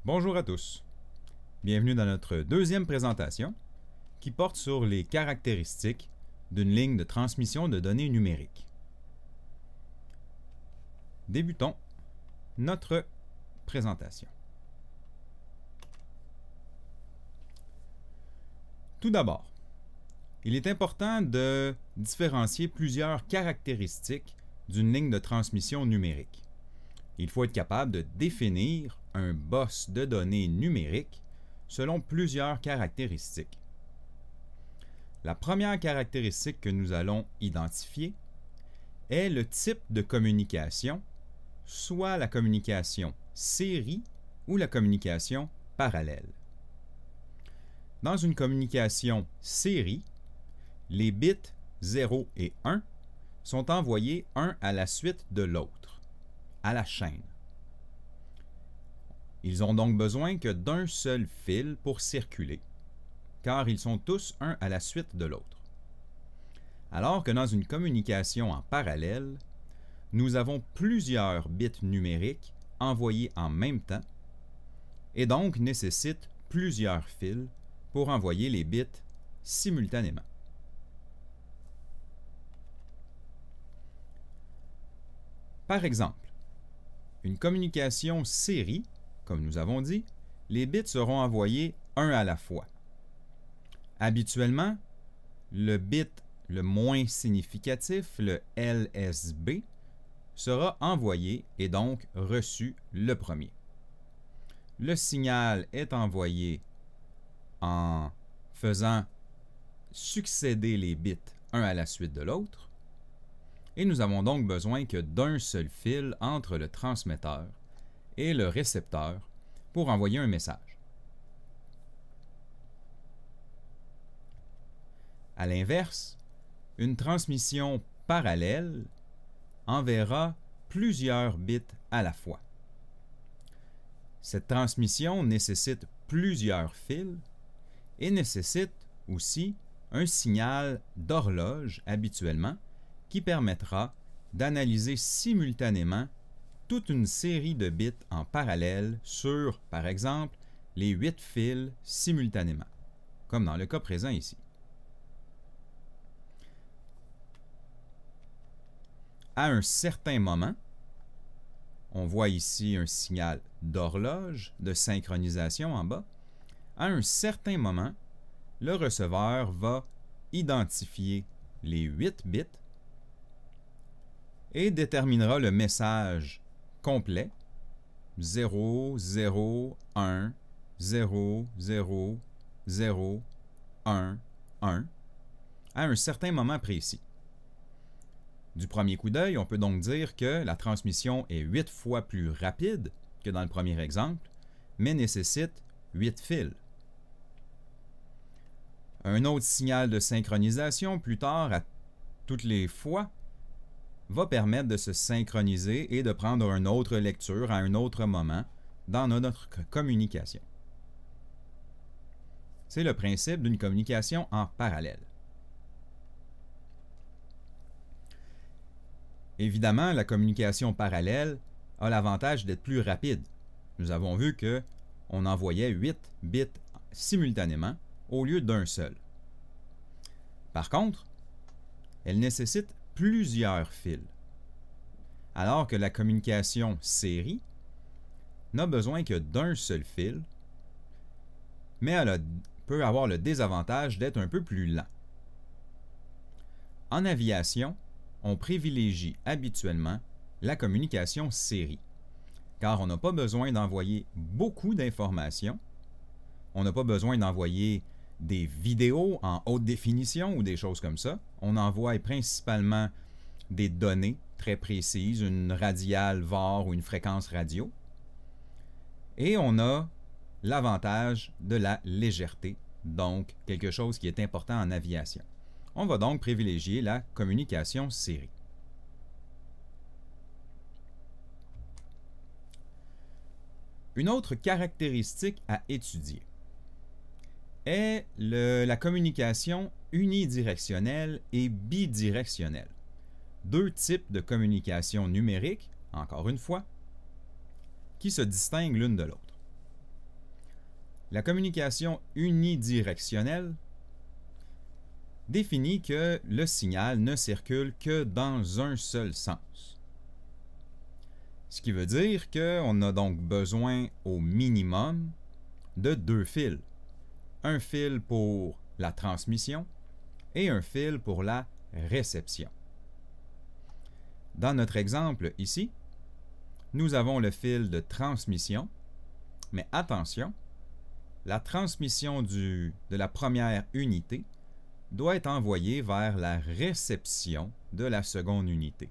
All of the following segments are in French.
Bonjour à tous. Bienvenue dans notre deuxième présentation qui porte sur les caractéristiques d'une ligne de transmission de données numériques. Débutons notre présentation. Tout d'abord, il est important de différencier plusieurs caractéristiques d'une ligne de transmission numérique. Il faut être capable de définir un boss de données numériques selon plusieurs caractéristiques. La première caractéristique que nous allons identifier est le type de communication, soit la communication série ou la communication parallèle. Dans une communication série, les bits 0 et 1 sont envoyés un à la suite de l'autre, à la chaîne. Ils ont donc besoin que d'un seul fil pour circuler, car ils sont tous un à la suite de l'autre. Alors que dans une communication en parallèle, nous avons plusieurs bits numériques envoyés en même temps et donc nécessitent plusieurs fils pour envoyer les bits simultanément. Par exemple, une communication série, comme nous avons dit, les bits seront envoyés un à la fois. Habituellement, le bit le moins significatif, le LSB, sera envoyé et donc reçu le premier. Le signal est envoyé en faisant succéder les bits un à la suite de l'autre, et nous avons donc besoin que d'un seul fil entre le transmetteur et le récepteur pour envoyer un message. À l'inverse, une transmission parallèle enverra plusieurs bits à la fois. Cette transmission nécessite plusieurs fils et nécessite aussi un signal d'horloge habituellement qui permettra d'analyser simultanément toute une série de bits en parallèle sur, par exemple, les 8 fils simultanément, comme dans le cas présent ici. À un certain moment, on voit ici un signal d'horloge, de synchronisation en bas. À un certain moment, le receveur va identifier les 8 bits et déterminera le message complet 0, 0, 1, 0, 0, 0, 1, 1 à un certain moment précis. Du premier coup d'œil, on peut donc dire que la transmission est 8 fois plus rapide que dans le premier exemple, mais nécessite 8 fils. Un autre signal de synchronisation plus tard, à toutes les fois, va permettre de se synchroniser et de prendre une autre lecture à un autre moment dans notre communication. C'est le principe d'une communication en parallèle. Évidemment, la communication parallèle a l'avantage d'être plus rapide. Nous avons vu qu'on envoyait 8 bits simultanément au lieu d'un seul. Par contre, elle nécessite plusieurs fils, alors que la communication série n'a besoin que d'un seul fil, mais elle peut avoir le désavantage d'être un peu plus lent. En aviation, on privilégie habituellement la communication série, car on n'a pas besoin d'envoyer beaucoup d'informations, on n'a pas besoin d'envoyer des vidéos en haute définition ou des choses comme ça. On envoie principalement des données très précises, une radiale VAR ou une fréquence radio. Et on a l'avantage de la légèreté, donc quelque chose qui est important en aviation. On va donc privilégier la communication série. Une autre caractéristique à étudier est la communication unidirectionnelle et bidirectionnelle. Deux types de communication numérique, encore une fois, qui se distinguent l'une de l'autre. La communication unidirectionnelle définit que le signal ne circule que dans un seul sens. Ce qui veut dire qu'on a donc besoin au minimum de 2 fils. Un fil pour la transmission et un fil pour la réception. Dans notre exemple ici, nous avons le fil de transmission, mais attention, la transmission de la première unité doit être envoyée vers la réception de la seconde unité,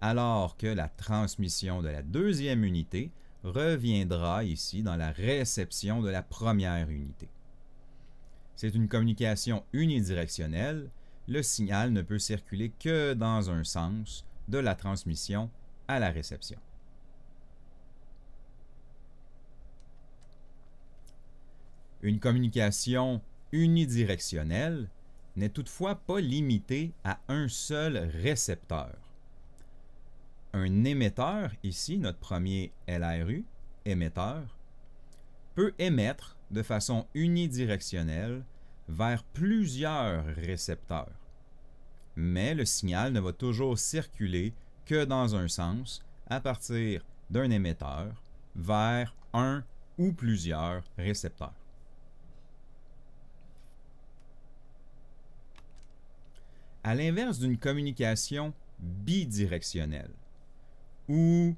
alors que la transmission de la deuxième unité reviendra ici dans la réception de la première unité. C'est une communication unidirectionnelle. Le signal ne peut circuler que dans un sens, de la transmission à la réception. Une communication unidirectionnelle n'est toutefois pas limitée à un seul récepteur. Un émetteur, ici notre premier LRU, émetteur, peut émettre de façon unidirectionnelle vers plusieurs récepteurs. Mais le signal ne va toujours circuler que dans un sens à partir d'un émetteur vers un ou plusieurs récepteurs. À l'inverse d'une communication bidirectionnelle, où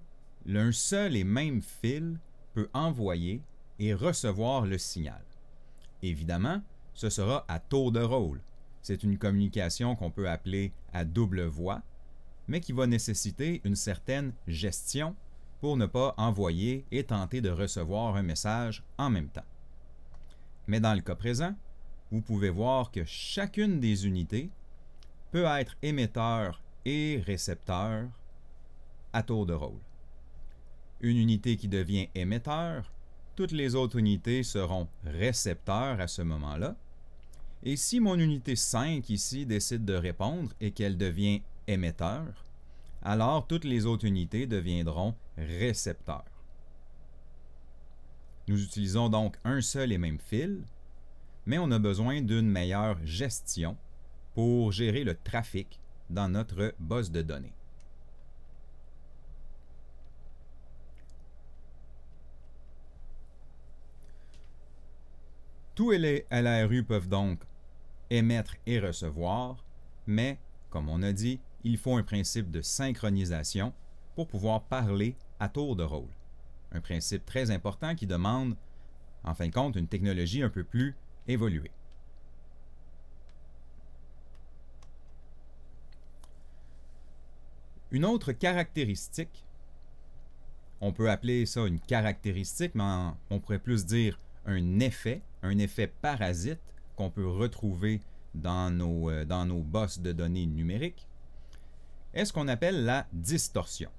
un seul et même fil peut envoyer et recevoir le signal. Évidemment, ce sera à tour de rôle. C'est une communication qu'on peut appeler à double voie, mais qui va nécessiter une certaine gestion pour ne pas envoyer et tenter de recevoir un message en même temps. Mais dans le cas présent, vous pouvez voir que chacune des unités peut être émetteur et récepteur à tour de rôle. Une unité qui devient émetteur, toutes les autres unités seront récepteurs à ce moment-là. Et si mon unité 5 ici décide de répondre et qu'elle devient émetteur, alors toutes les autres unités deviendront récepteurs. Nous utilisons donc un seul et même fil, mais on a besoin d'une meilleure gestion pour gérer le trafic dans notre base de données. Tous les LRU peuvent donc émettre et recevoir, mais, comme on a dit, il faut un principe de synchronisation pour pouvoir parler à tour de rôle. Un principe très important qui demande, en fin de compte, une technologie un peu plus évoluée. Une autre caractéristique, on peut appeler ça une caractéristique, mais on pourrait plus dire un effet parasite qu'on peut retrouver dans nos bosses de données numériques, est ce qu'on appelle la distorsion.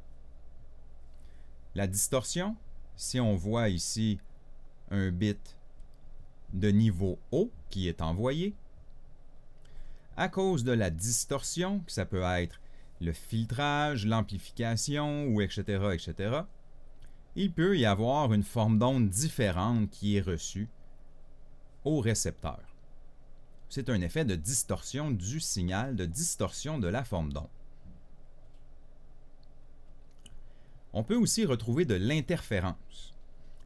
La distorsion, si on voit ici un bit de niveau haut qui est envoyé, à cause de la distorsion, que ça peut être le filtrage, l'amplification, ou etc., il peut y avoir une forme d'onde différente qui est reçue au récepteur. C'est un effet de distorsion du signal, de distorsion de la forme d'onde. On peut aussi retrouver de l'interférence.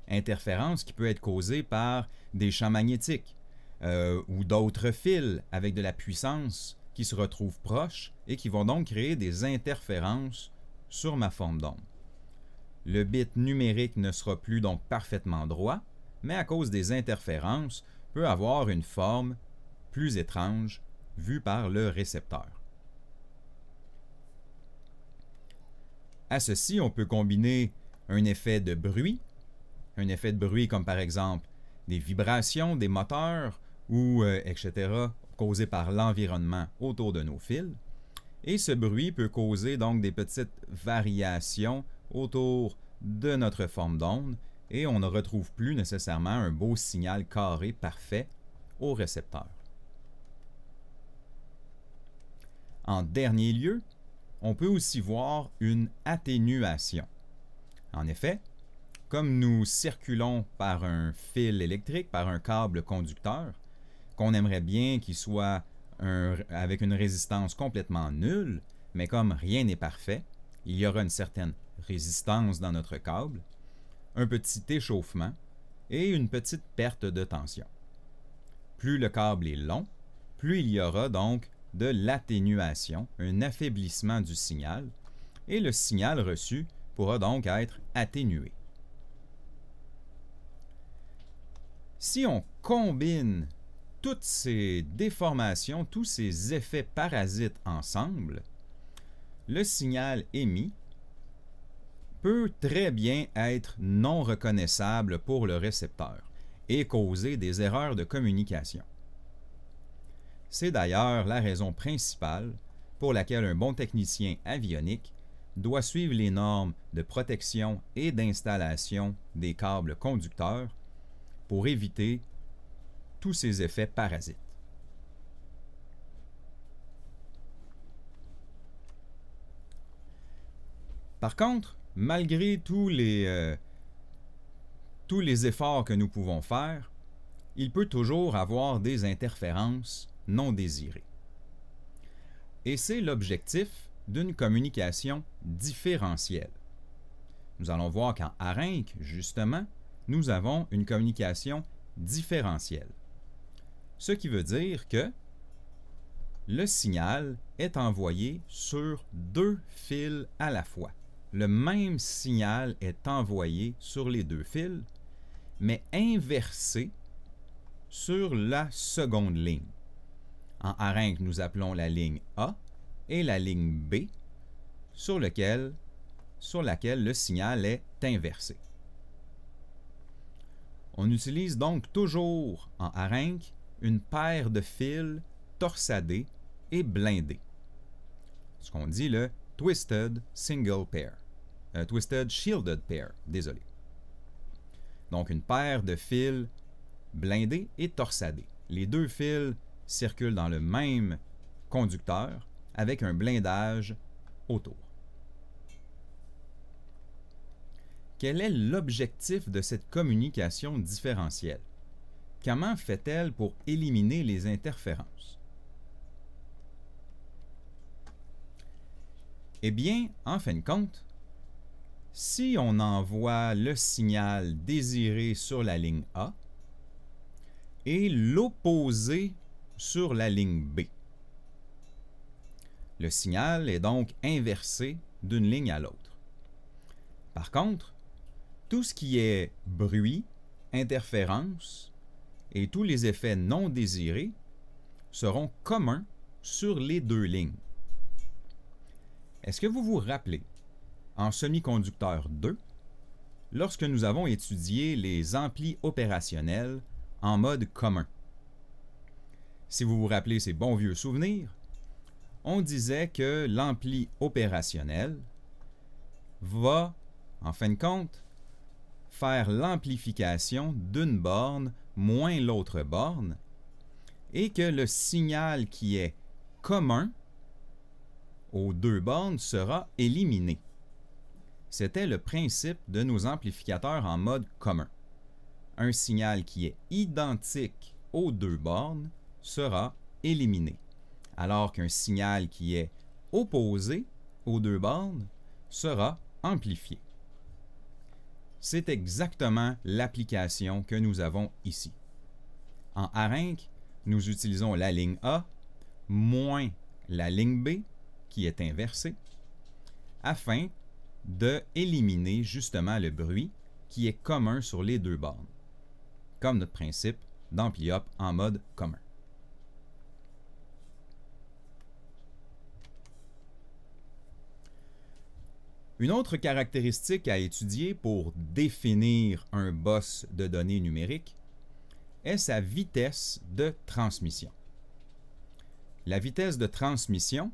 Interférence qui peut être causée par des champs magnétiques ou d'autres fils avec de la puissance qui se retrouvent proches et qui vont donc créer des interférences sur ma forme d'onde. Le bit numérique ne sera plus donc parfaitement droit, mais à cause des interférences, peut avoir une forme plus étrange vue par le récepteur. À ceci, on peut combiner un effet de bruit comme par exemple des vibrations des moteurs ou etc., causés par l'environnement autour de nos fils. Et ce bruit peut causer donc des petites variations autour de notre forme d'onde et on ne retrouve plus nécessairement un beau signal carré parfait au récepteur. En dernier lieu, on peut aussi voir une atténuation. En effet, comme nous circulons par un fil électrique, par un câble conducteur, qu'on aimerait bien qu'il soit avec une résistance complètement nulle, mais comme rien n'est parfait, il y aura une certaine résistance dans notre câble, un petit échauffement et une petite perte de tension. Plus le câble est long, plus il y aura donc de l'atténuation, un affaiblissement du signal, et le signal reçu pourra donc être atténué. Si on combine toutes ces déformations, tous ces effets parasites ensemble, le signal émis peut très bien être non reconnaissable pour le récepteur et causer des erreurs de communication. C'est d'ailleurs la raison principale pour laquelle un bon technicien avionique doit suivre les normes de protection et d'installation des câbles conducteurs pour éviter tous ces effets parasites. Par contre, malgré tous les efforts que nous pouvons faire, il peut toujours avoir des interférences non désirées. Et c'est l'objectif d'une communication différentielle. Nous allons voir qu'en ARINC, justement, nous avons une communication différentielle. Ce qui veut dire que le signal est envoyé sur deux fils à la fois. Le même signal est envoyé sur les deux fils, mais inversé sur la seconde ligne. En ARINC, nous appelons la ligne A et la ligne B, sur laquelle le signal est inversé. On utilise donc toujours en ARINC une paire de fils torsadés et blindés. Ce qu'on dit le Twisted Single Pair. Twisted Shielded Pair, désolé. Donc une paire de fils blindés et torsadés. Les deux fils circulent dans le même conducteur avec un blindage autour. Quel est l'objectif de cette communication différentielle? Comment fait-elle pour éliminer les interférences? Eh bien, en fin de compte, si on envoie le signal désiré sur la ligne A et l'opposé sur la ligne B, le signal est donc inversé d'une ligne à l'autre. Par contre, tout ce qui est bruit, interférence et tous les effets non désirés seront communs sur les deux lignes. Est-ce que vous vous rappelez, en semi-conducteur 2, lorsque nous avons étudié les amplis opérationnels en mode commun? Si vous vous rappelez ces bons vieux souvenirs, on disait que l'ampli opérationnel va, en fin de compte, faire l'amplification d'une borne moins l'autre borne et que le signal qui est commun aux deux bornes sera éliminé. C'était le principe de nos amplificateurs en mode commun. Un signal qui est identique aux deux bornes sera éliminé, alors qu'un signal qui est opposé aux deux bornes sera amplifié. C'est exactement l'application que nous avons ici. En ARINC, nous utilisons la ligne A moins la ligne B, qui est inversée, afin d'éliminer justement le bruit qui est commun sur les deux bornes, comme notre principe d'ampli-op en mode commun. Une autre caractéristique à étudier pour définir un bus de données numériques est sa vitesse de transmission. La vitesse de transmission,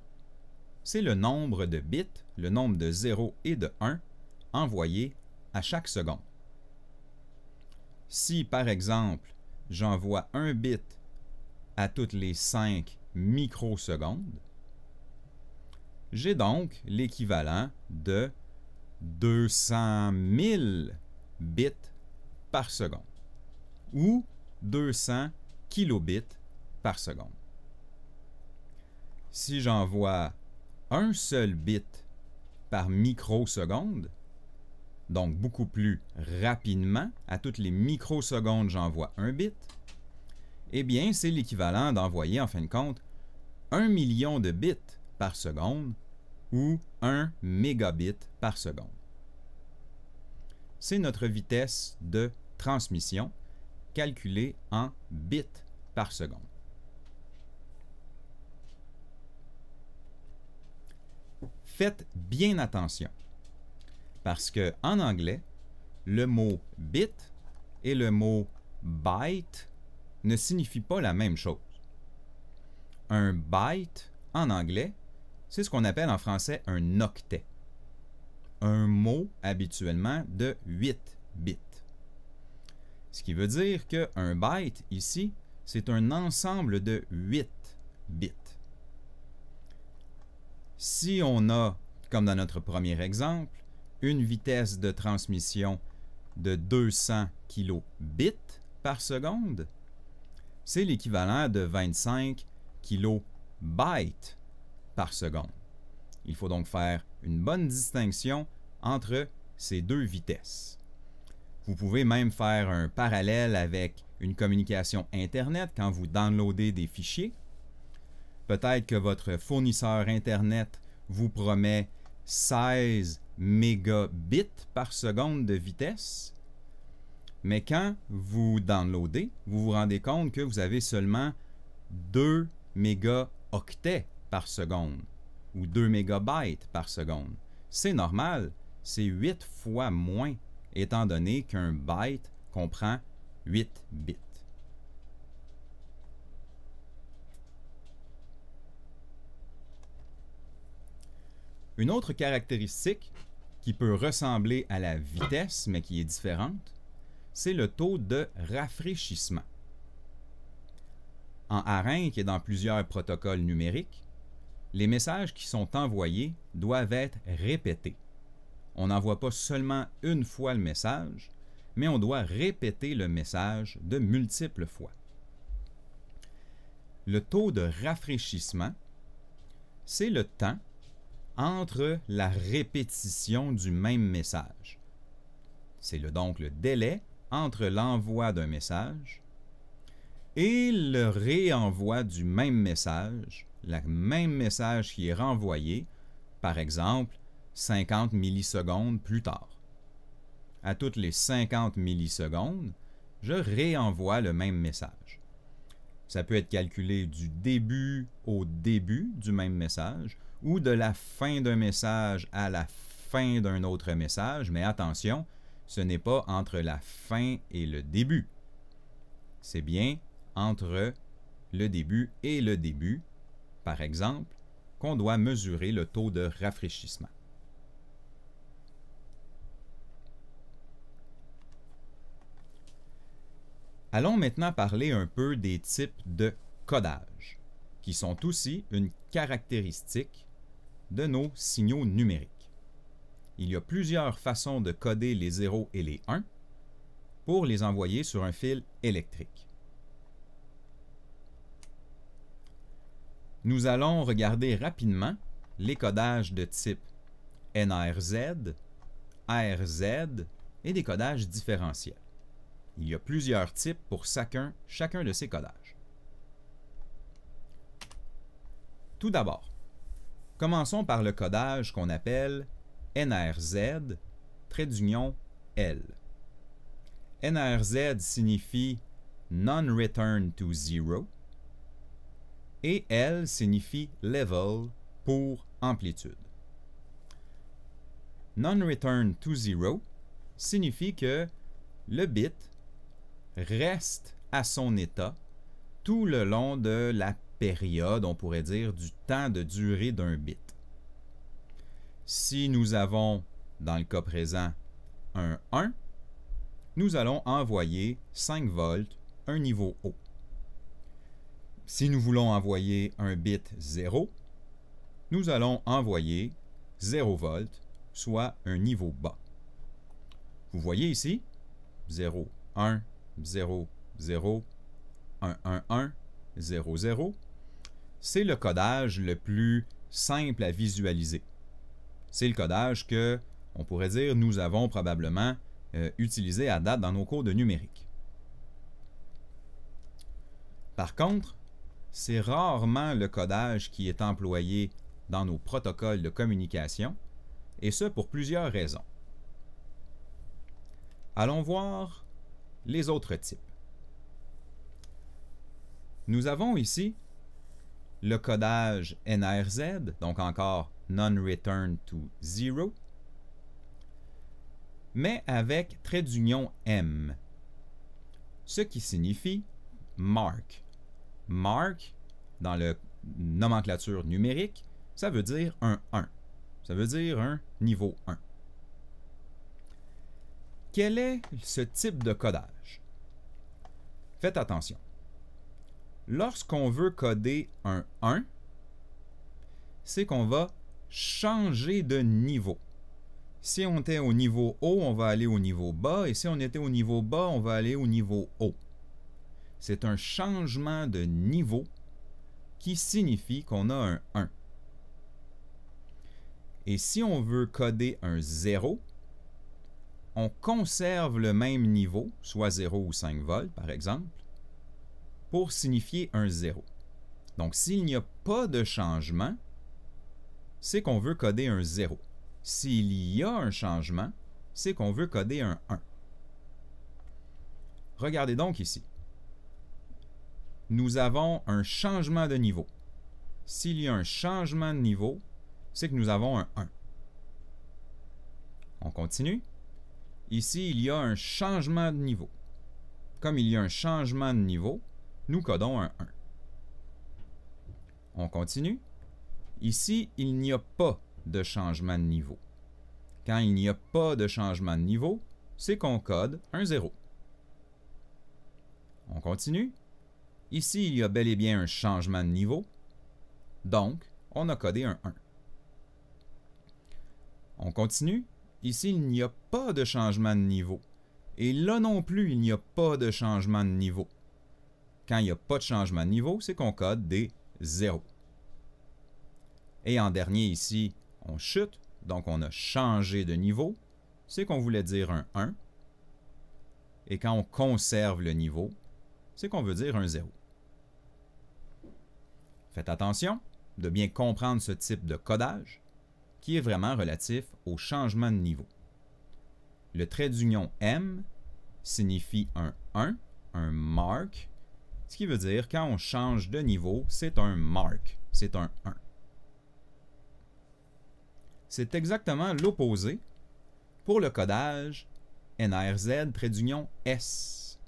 c'est le nombre de bits, le nombre de 0 et de 1 envoyés à chaque seconde. Si, par exemple, j'envoie un bit à toutes les 5 microsecondes, j'ai donc l'équivalent de 200 000 bits par seconde ou 200 kilobits par seconde. Si j'envoie un seul bit par microseconde, donc beaucoup plus rapidement, à toutes les microsecondes, j'envoie un bit, eh bien, c'est l'équivalent d'envoyer, en fin de compte, 1 million de bits par seconde ou 1 mégabit par seconde. C'est notre vitesse de transmission calculée en bits par seconde. Faites bien attention, parce qu'en anglais, le mot bit et le mot byte ne signifient pas la même chose. Un byte, en anglais, c'est ce qu'on appelle en français un octet. Un mot habituellement de 8 bits. Ce qui veut dire qu'un byte, ici, c'est un ensemble de 8 bits. Si on a, comme dans notre premier exemple, une vitesse de transmission de 200 kilobits par seconde, c'est l'équivalent de 25 kilobytes par seconde. Il faut donc faire une bonne distinction entre ces deux vitesses. Vous pouvez même faire un parallèle avec une communication Internet quand vous downloadez des fichiers. Peut-être que votre fournisseur Internet vous promet 16 mégabits par seconde de vitesse, mais quand vous downloadez, vous vous rendez compte que vous avez seulement 2 mégaoctets par seconde ou 2 mégabytes par seconde. C'est normal, c'est 8 fois moins, étant donné qu'un byte comprend 8 bits. Une autre caractéristique qui peut ressembler à la vitesse, mais qui est différente, c'est le taux de rafraîchissement. En ARINC et dans plusieurs protocoles numériques, les messages qui sont envoyés doivent être répétés. On n'envoie pas seulement une fois le message, mais on doit répéter le message de multiples fois. Le taux de rafraîchissement, c'est le temps entre la répétition du même message. C'est donc le délai entre l'envoi d'un message et le réenvoi du même message, le même message qui est renvoyé, par exemple, 50 millisecondes plus tard. À toutes les 50 millisecondes, je réenvoie le même message. Ça peut être calculé du début au début du même message ou de la fin d'un message à la fin d'un autre message, mais attention, ce n'est pas entre la fin et le début. C'est bien entre le début et le début, par exemple, qu'on doit mesurer le taux de rafraîchissement. Allons maintenant parler un peu des types de codage, qui sont aussi une caractéristique de nos signaux numériques. Il y a plusieurs façons de coder les 0 et les 1 pour les envoyer sur un fil électrique. Nous allons regarder rapidement les codages de type NRZ, ARZ et des codages différentiels. Il y a plusieurs types pour chacun de ces codages. Tout d'abord, commençons par le codage qu'on appelle NRZ, trait d'union L. NRZ signifie Non-Return to Zero et L signifie Level pour amplitude. Non-Return to Zero signifie que le bit reste à son état tout le long de la période, on pourrait dire, du temps de durée d'un bit. Si nous avons, dans le cas présent, un 1, nous allons envoyer 5 volts, un niveau haut. Si nous voulons envoyer un bit 0, nous allons envoyer 0 volts, soit un niveau bas. Vous voyez ici, 0, 1, 0, 0, 1, 1, 1, 0, 0. C'est le codage le plus simple à visualiser. C'est le codage que, on pourrait dire, nous avons probablement utilisé à date dans nos cours de numérique. Par contre, c'est rarement le codage qui est employé dans nos protocoles de communication, et ce pour plusieurs raisons. Allons voir les autres types. Nous avons ici le codage NRZ, donc encore Non-Return to Zero, mais avec trait d'union M, ce qui signifie mark. Mark, dans la nomenclature numérique, ça veut dire un 1. Ça veut dire un niveau 1. Quel est ce type de codage? Faites attention. Lorsqu'on veut coder un 1, c'est qu'on va changer de niveau. Si on était au niveau haut, on va aller au niveau bas, et si on était au niveau bas, on va aller au niveau haut. C'est un changement de niveau qui signifie qu'on a un 1. Et si on veut coder un 0, on conserve le même niveau, soit 0 ou 5 volts par exemple, pour signifier un 0. Donc s'il n'y a pas de changement, c'est qu'on veut coder un 0. S'il y a un changement, c'est qu'on veut coder un 1. Regardez donc ici. Nous avons un changement de niveau. S'il y a un changement de niveau, c'est que nous avons un 1. On continue. Ici, il y a un changement de niveau. Comme il y a un changement de niveau, nous codons un 1. On continue. Ici, il n'y a pas de changement de niveau. Quand il n'y a pas de changement de niveau, c'est qu'on code un 0. On continue. Ici, il y a bel et bien un changement de niveau. Donc, on a codé un 1. On continue. Ici, il n'y a pas de changement de niveau. Et là non plus, il n'y a pas de changement de niveau. Quand il n'y a pas de changement de niveau, c'est qu'on code des 0. Et en dernier ici, on chute, donc on a changé de niveau. C'est qu'on voulait dire un 1. Et quand on conserve le niveau, c'est qu'on veut dire un 0. Faites attention de bien comprendre ce type de codage qui est vraiment relatif au changement de niveau. Le trait d'union M signifie un 1, un mark, ce qui veut dire quand on change de niveau, c'est un mark, c'est un 1. C'est exactement l'opposé pour le codage NRZ trait d'union S.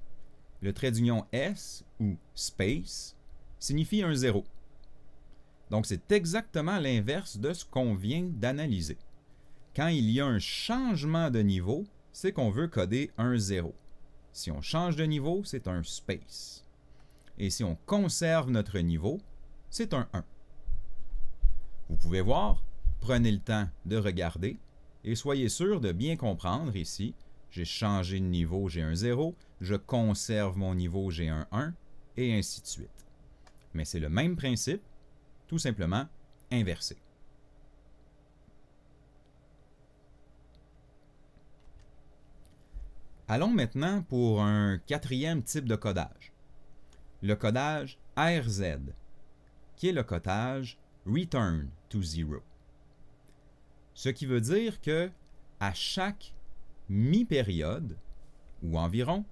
Le trait d'union S, ou space, signifie un 0. Donc, c'est exactement l'inverse de ce qu'on vient d'analyser. Quand il y a un changement de niveau, c'est qu'on veut coder un 0. Si on change de niveau, c'est un space. Et si on conserve notre niveau, c'est un 1. Vous pouvez voir, prenez le temps de regarder et soyez sûr de bien comprendre ici. J'ai changé de niveau, j'ai un 0. Je conserve mon niveau, j'ai un 1, et ainsi de suite. Mais c'est le même principe, tout simplement inversé. Allons maintenant pour un quatrième type de codage, le codage RZ, qui est le codage Return to Zero. Ce qui veut dire que à chaque mi-période, ou environ,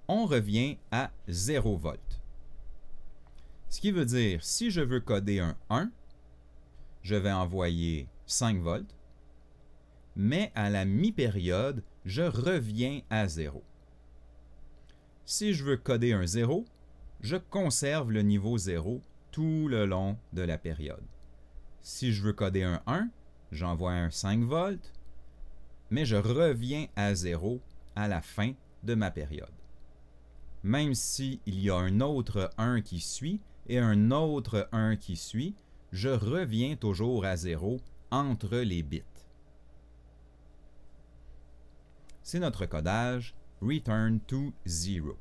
on revient à 0 volts. Ce qui veut dire, si je veux coder un 1, je vais envoyer 5 volts, mais à la mi-période, je reviens à 0. Si je veux coder un 0, je conserve le niveau 0 tout le long de la période. Si je veux coder un 1, j'envoie un 5 volts, mais je reviens à 0 à la fin de ma période. Même s'il y a un autre 1 qui suit et un autre 1 qui suit, je reviens toujours à 0 entre les bits. c'est notre codage Return to Zero.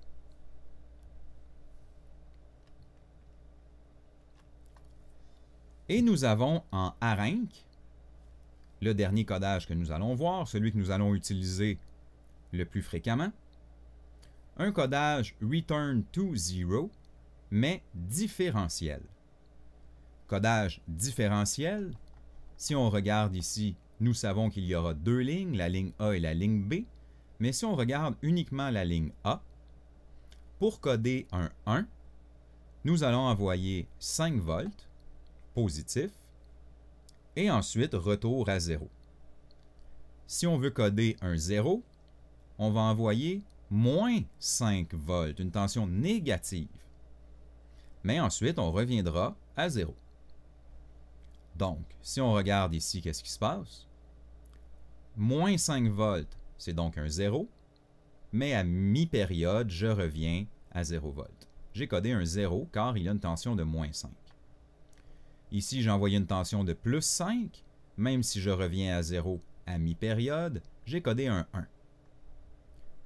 Et nous avons en Arenc, le dernier codage que nous allons voir, celui que nous allons utiliser le plus fréquemment, un codage Return to Zero, mais différentiel. Codage différentiel, si on regarde ici, nous savons qu'il y aura deux lignes, la ligne A et la ligne B, mais si on regarde uniquement la ligne A, pour coder un 1, nous allons envoyer 5 volts positif et ensuite retour à 0. Si on veut coder un 0, on va envoyer moins 5 volts, une tension négative. Mais ensuite, on reviendra à 0. Donc, si on regarde ici, qu'est-ce qui se passe? Moins 5 volts, c'est donc un 0, mais à mi-période, je reviens à 0 volts. J'ai codé un 0 car il y a une tension de moins 5. Ici, j'ai envoyé une tension de plus 5, même si je reviens à 0 à mi-période, j'ai codé un 1.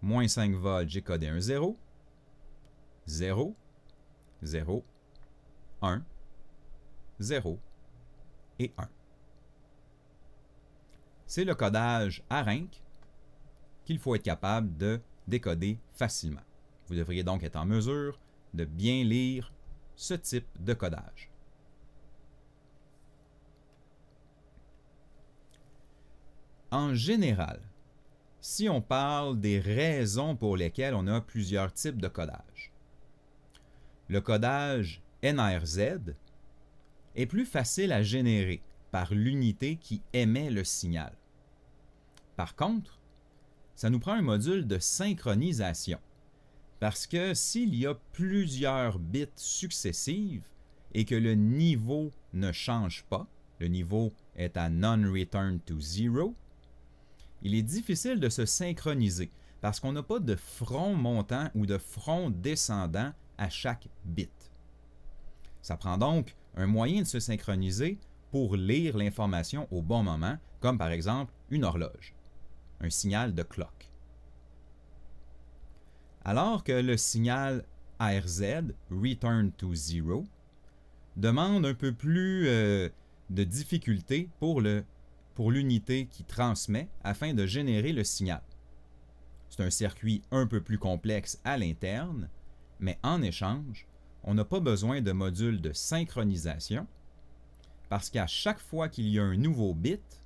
Moins 5 volts, j'ai codé un 0, 0, 0, 1, 0 et 1. C'est le codage Arenc qu'il faut être capable de décoder facilement. Vous devriez donc être en mesure de bien lire ce type de codage. En général, si on parle des raisons pour lesquelles on a plusieurs types de codage, le codage NRZ est plus facile à générer par l'unité qui émet le signal. Par contre, ça nous prend un module de synchronisation, parce que s'il y a plusieurs bits successifs et que le niveau ne change pas, le niveau est à non-return to zero, il est difficile de se synchroniser parce qu'on n'a pas de front montant ou de front descendant à chaque bit. Ça prend donc un moyen de se synchroniser pour lire l'information au bon moment, comme par exemple une horloge, un signal de clock. Alors que le signal ARZ, Return to Zero, demande un peu plus de difficulté pour l'unité qui transmet afin de générer le signal. C'est un circuit un peu plus complexe à l'interne, mais en échange, on n'a pas besoin de module de synchronisation parce qu'à chaque fois qu'il y a un nouveau bit,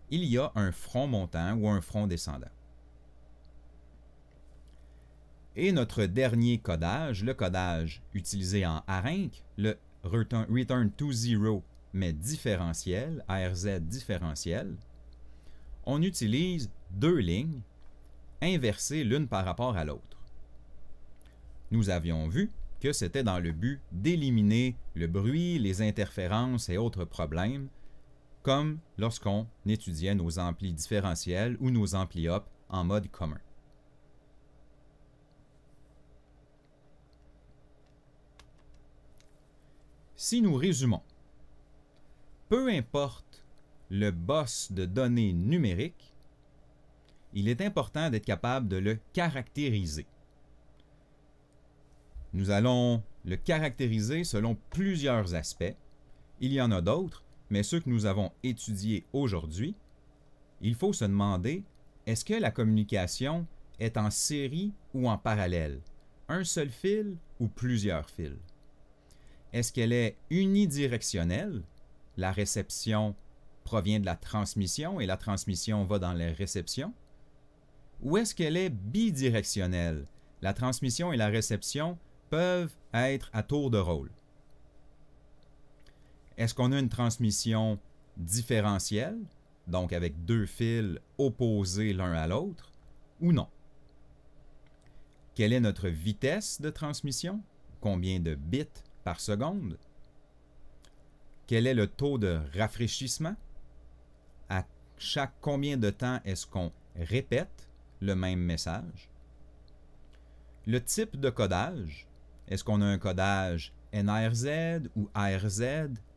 il y a un front montant ou un front descendant. Et notre dernier codage, le codage utilisé en Arenc, le Return to Zero mais différentiel, ARZ différentiel, on utilise deux lignes inversées l'une par rapport à l'autre. Nous avions vu que c'était dans le but d'éliminer le bruit, les interférences et autres problèmes, comme lorsqu'on étudiait nos amplis différentiels ou nos amplis op en mode commun. Si nous résumons, peu importe le boss de données numériques, il est important d'être capable de le caractériser. Nous allons le caractériser selon plusieurs aspects. Il y en a d'autres, mais ceux que nous avons étudiés aujourd'hui, il faut se demander, est-ce que la communication est en série ou en parallèle? Un seul fil ou plusieurs fils? Est-ce qu'elle est unidirectionnelle? La réception provient de la transmission et la transmission va dans la réception? Ou est-ce qu'elle est bidirectionnelle? La transmission et la réception peuvent être à tour de rôle. Est-ce qu'on a une transmission différentielle, donc avec deux fils opposés l'un à l'autre, ou non? Quelle est notre vitesse de transmission? Combien de bits par seconde? Quel est le taux de rafraîchissement? À chaque combien de temps est-ce qu'on répète le même message? Le type de codage, est-ce qu'on a un codage NRZ ou ARZ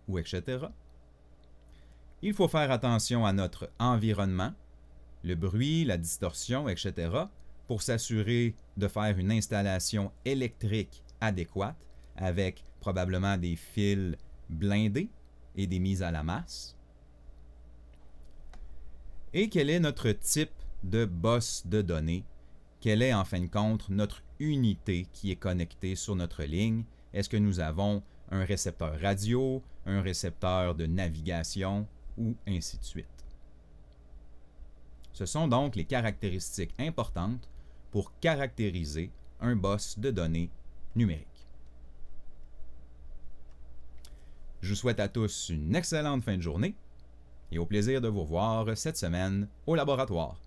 ou etc.? Il faut faire attention à notre environnement, le bruit, la distorsion, etc., pour s'assurer de faire une installation électrique adéquate avec probablement des fils blindés et des mises à la masse. Et quel est notre type de boss de données? Quelle est en fin de compte notre unité qui est connectée sur notre ligne? Est-ce que nous avons un récepteur radio, un récepteur de navigation ou ainsi de suite? Ce sont donc les caractéristiques importantes pour caractériser un boss de données numérique. Je vous souhaite à tous une excellente fin de journée et au plaisir de vous revoir cette semaine au laboratoire.